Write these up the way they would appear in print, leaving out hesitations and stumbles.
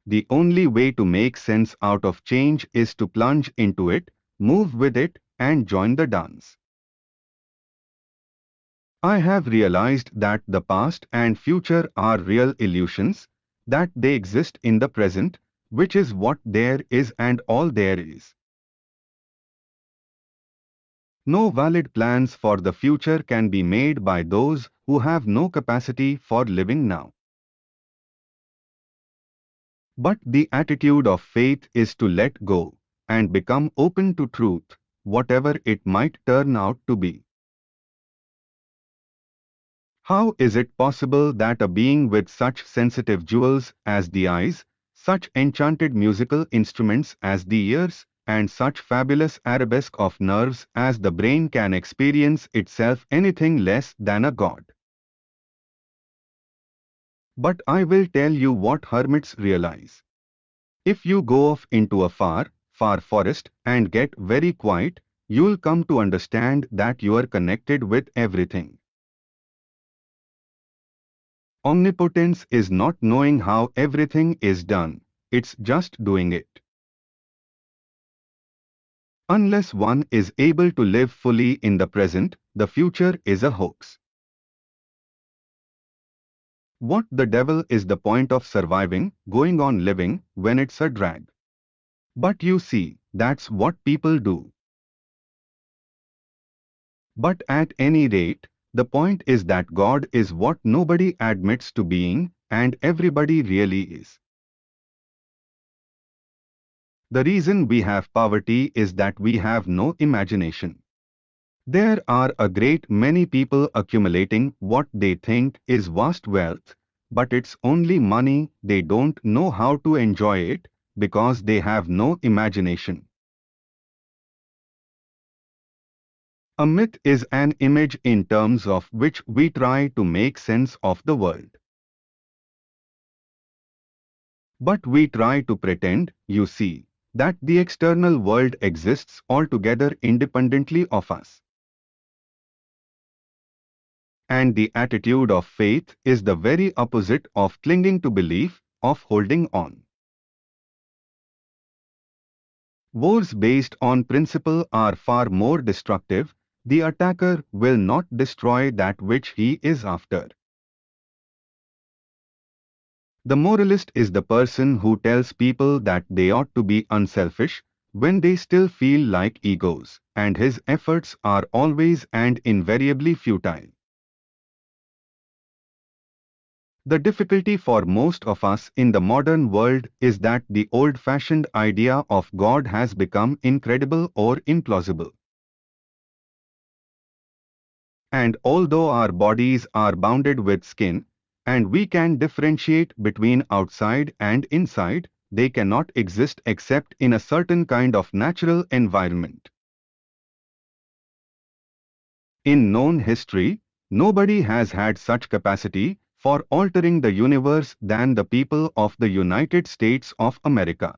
The only way to make sense out of change is to plunge into it, move with it, and join the dance. I have realized that the past and future are real illusions, that they exist in the present, which is what there is and all there is. No valid plans for the future can be made by those who have no capacity for living now. But the attitude of faith is to let go and become open to truth, whatever it might turn out to be. How is it possible that a being with such sensitive jewels as the eyes, such enchanted musical instruments as the ears, and such fabulous arabesque of nerves as the brain can experience itself anything less than a god? But I will tell you what hermits realize. If you go off into a far, far forest and get very quiet, you'll come to understand that you are connected with everything. Omnipotence is not knowing how everything is done, it's just doing it. Unless one is able to live fully in the present, the future is a hoax. What the devil is the point of surviving, going on living, when it's a drag? But you see, that's what people do. But at any rate, the point is that God is what nobody admits to being, and everybody really is. The reason we have poverty is that we have no imagination. There are a great many people accumulating what they think is vast wealth, but it's only money. They don't know how to enjoy it because they have no imagination. A myth is an image in terms of which we try to make sense of the world. But we try to pretend, you see, that the external world exists altogether independently of us. And the attitude of faith is the very opposite of clinging to belief, of holding on. Wars based on principle are far more destructive. The attacker will not destroy that which he is after. The moralist is the person who tells people that they ought to be unselfish when they still feel like egos, and his efforts are always and invariably futile. The difficulty for most of us in the modern world is that the old-fashioned idea of God has become incredible or implausible. And although our bodies are bounded with skin, and we can differentiate between outside and inside, they cannot exist except in a certain kind of natural environment. In known history, nobody has had such capacity for altering the universe than the people of the United States of America.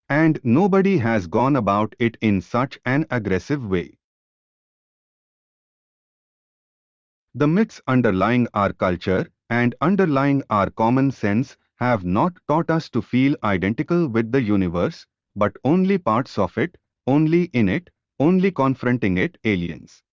And nobody has gone about it in such an aggressive way. The myths underlying our culture and underlying our common sense have not taught us to feel identical with the universe, but only parts of it, only in it, only confronting it, aliens.